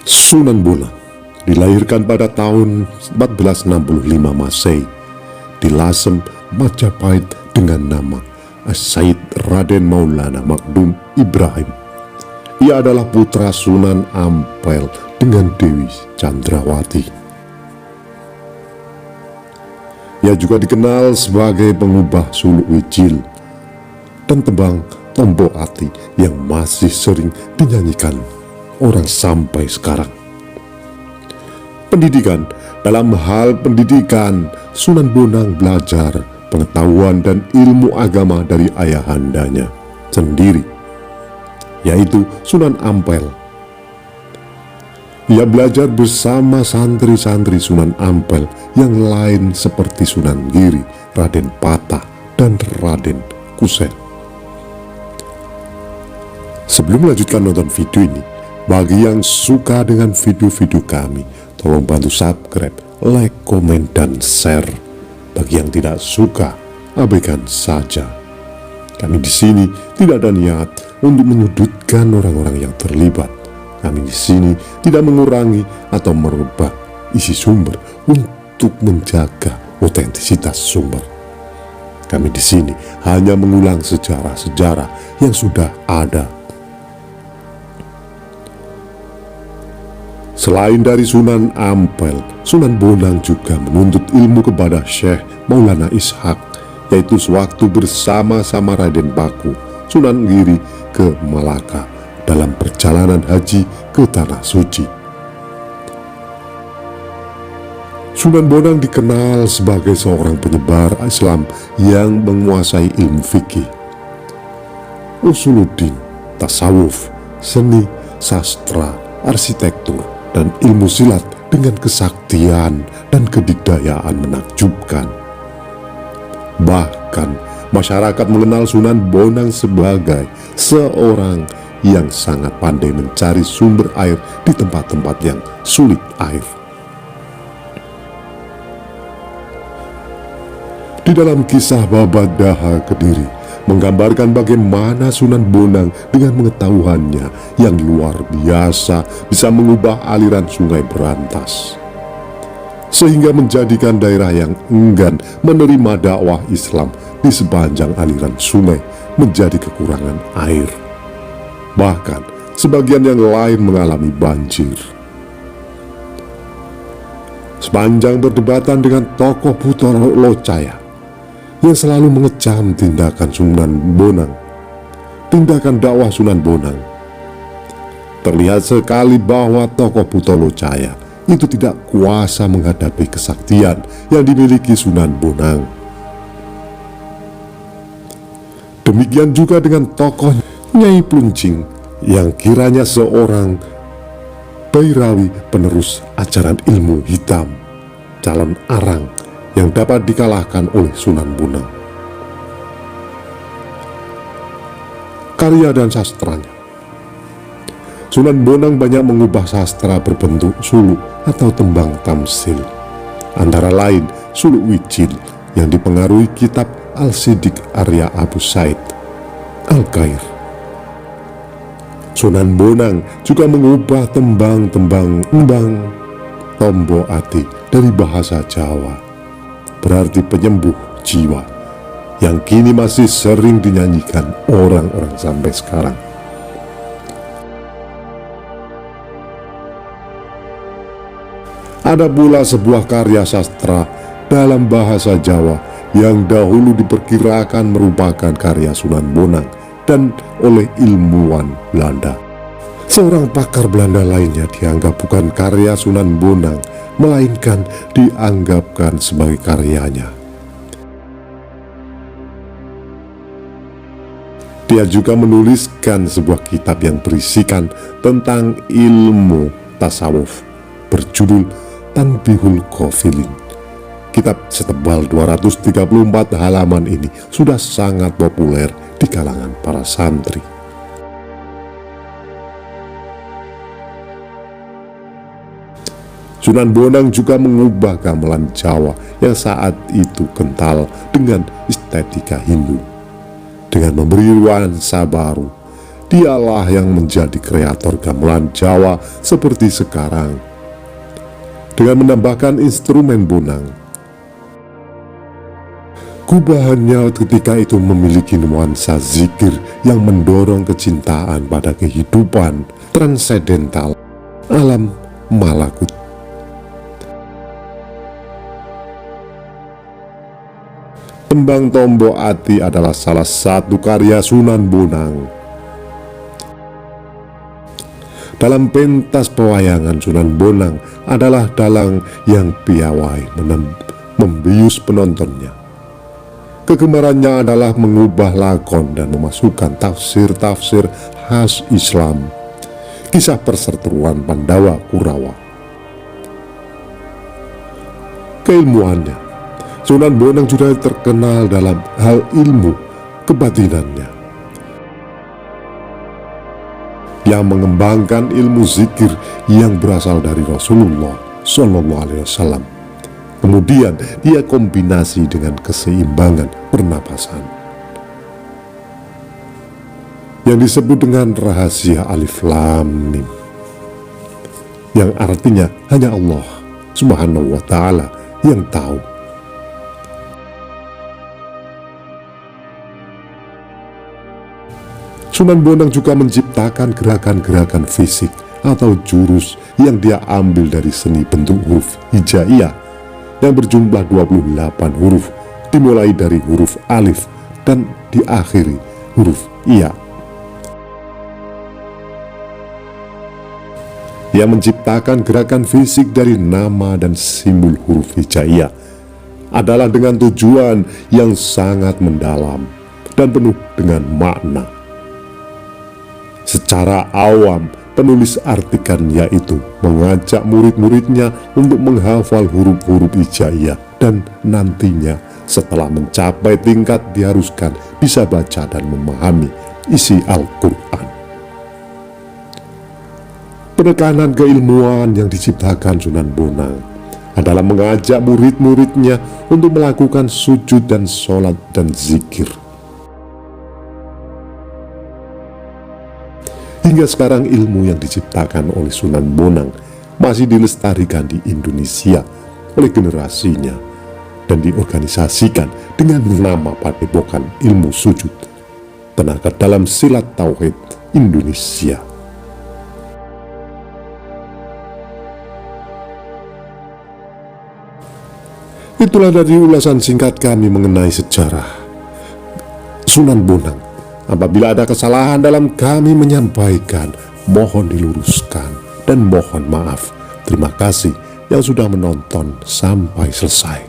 Sunan Bonang dilahirkan pada tahun 1465 Masehi di Lasem, Majapahit dengan nama Said Raden Maulana Magdum Ibrahim. Ia adalah putra Sunan Ampel dengan Dewi Chandrawati. Ia juga dikenal sebagai pengubah suluk Wijil dan tembang Tombo Ati yang masih sering dinyanyikan orang sampai sekarang. Pendidikan. Dalam hal pendidikan, Sunan Bonang belajar pengetahuan dan ilmu agama dari ayahandanya sendiri, yaitu Sunan Ampel. Ia belajar bersama santri-santri Sunan Ampel yang lain seperti Sunan Giri, Raden Patah, dan Raden Kusel. Sebelum melanjutkan nonton video ini, bagi yang suka dengan video-video kami, tolong bantu subscribe, like, komen, dan share. Bagi yang tidak suka, abaikan saja. Kami di sini tidak ada niat untuk menyudutkan orang-orang yang terlibat. Kami di sini tidak mengurangi atau merubah isi sumber untuk menjaga otentisitas sumber. Kami di sini hanya mengulang sejarah-sejarah yang sudah ada. Selain dari Sunan Ampel, Sunan Bonang juga menuntut ilmu kepada Syekh Maulana Ishak, yaitu sewaktu bersama-sama Raden Paku, Sunan Giri ke Malaka dalam perjalanan haji ke Tanah Suci. Sunan Bonang dikenal sebagai seorang penyebar Islam yang menguasai ilmu fikih, usuluddin, tasawuf, seni, sastra, arsitektur, dan ilmu silat dengan kesaktian dan kedikdayaan menakjubkan. Bahkan masyarakat mengenal Sunan Bonang sebagai seorang yang sangat pandai mencari sumber air di tempat-tempat yang sulit air. Di dalam kisah Babadaha Kediri menggambarkan bagaimana Sunan Bonang dengan pengetahuannya yang luar biasa bisa mengubah aliran sungai berantas, sehingga menjadikan daerah yang enggan menerima dakwah Islam di sepanjang aliran sungai menjadi kekurangan air. Bahkan sebagian yang lain mengalami banjir. Sepanjang perdebatan dengan tokoh Putono Locaya yang selalu mengecam tindakan Sunan Bonang, tindakan dakwah Sunan Bonang, terlihat sekali bahwa tokoh Putono Locaya itu tidak kuasa menghadapi kesaktian yang dimiliki Sunan Bonang. Demikian juga dengan tokoh Nyai Pluncing yang kiranya seorang Bairawi penerus ajaran ilmu hitam, calon arang yang dapat dikalahkan oleh Sunan Bonang. Karya dan sastranya. Sunan Bonang banyak mengubah sastra berbentuk suluk atau tembang tamsil, antara lain suluk Wijil yang dipengaruhi kitab Al-Siddiq Arya Abu Said Al-Qair. Sunan Bonang juga mengubah tembang Tombo Ati dari bahasa Jawa, berarti penyembuh jiwa, yang kini masih sering dinyanyikan orang-orang sampai sekarang. Ada pula sebuah karya sastra dalam bahasa Jawa yang dahulu diperkirakan merupakan karya Sunan Bonang dan oleh ilmuwan Belanda. Seorang pakar Belanda lainnya dianggap bukan karya Sunan Bonang, melainkan dianggapkan sebagai karyanya. Dia juga menuliskan sebuah kitab yang berisikan tentang ilmu tasawuf berjudul Tanbihul Ghafilin. Kitab setebal 234 halaman ini sudah sangat populer di kalangan para santri. Sunan Bonang juga mengubah gamelan Jawa yang saat itu kental dengan estetika Hindu, dengan memberi nuansa baru Dialah yang menjadi kreator gamelan Jawa seperti sekarang, dengan menambahkan instrumen bonang. Gubahannya ketika itu memiliki nuansa zikir yang mendorong kecintaan pada kehidupan transendental alam malakut. Tembang Tombo Ati adalah salah satu karya Sunan Bonang. Dalam pentas pewayangan, Sunan Bonang adalah dalang yang piawai membius penontonnya. Kegemarannya adalah mengubah lakon dan memasukkan tafsir-tafsir khas Islam, kisah perseteruan Pandawa Kurawa. Keilmuannya, Sunan Bonang juga terkenal dalam hal ilmu kebatinannya, yang mengembangkan ilmu zikir yang berasal dari Rasulullah SAW. Kemudian dia kombinasi dengan keseimbangan pernapasan yang disebut dengan rahasia Alif Lam Mim, yang artinya hanya Allah Subhanahu wa Ta'ala yang tahu. Sunan Bonang juga menciptakan gerakan-gerakan fisik atau jurus yang dia ambil dari seni bentuk huruf hijaiyah yang berjumlah 28 huruf, dimulai dari huruf alif dan diakhiri huruf iya. Ia menciptakan gerakan fisik dari nama dan simbol huruf hijaiyah adalah dengan tujuan yang sangat mendalam dan penuh dengan makna. Secara awam, penulis artikan yaitu mengajak murid-muridnya untuk menghafal huruf-huruf hijaiyah dan nantinya setelah mencapai tingkat diharuskan bisa baca dan memahami isi Al-Quran. Penekanan keilmuan yang diciptakan Sunan Bonang adalah mengajak murid-muridnya untuk melakukan sujud dan sholat dan zikir. Hingga sekarang ilmu yang diciptakan oleh Sunan Bonang masih dilestarikan di Indonesia oleh generasinya dan diorganisasikan dengan nama Padepokan Ilmu Sujud Tenaga Dalam Silat Tauhid Indonesia. Itulah dari ulasan singkat kami mengenai sejarah Sunan Bonang. Apabila ada kesalahan dalam kami menyampaikan, mohon diluruskan dan mohon maaf. Terima kasih yang sudah menonton sampai selesai.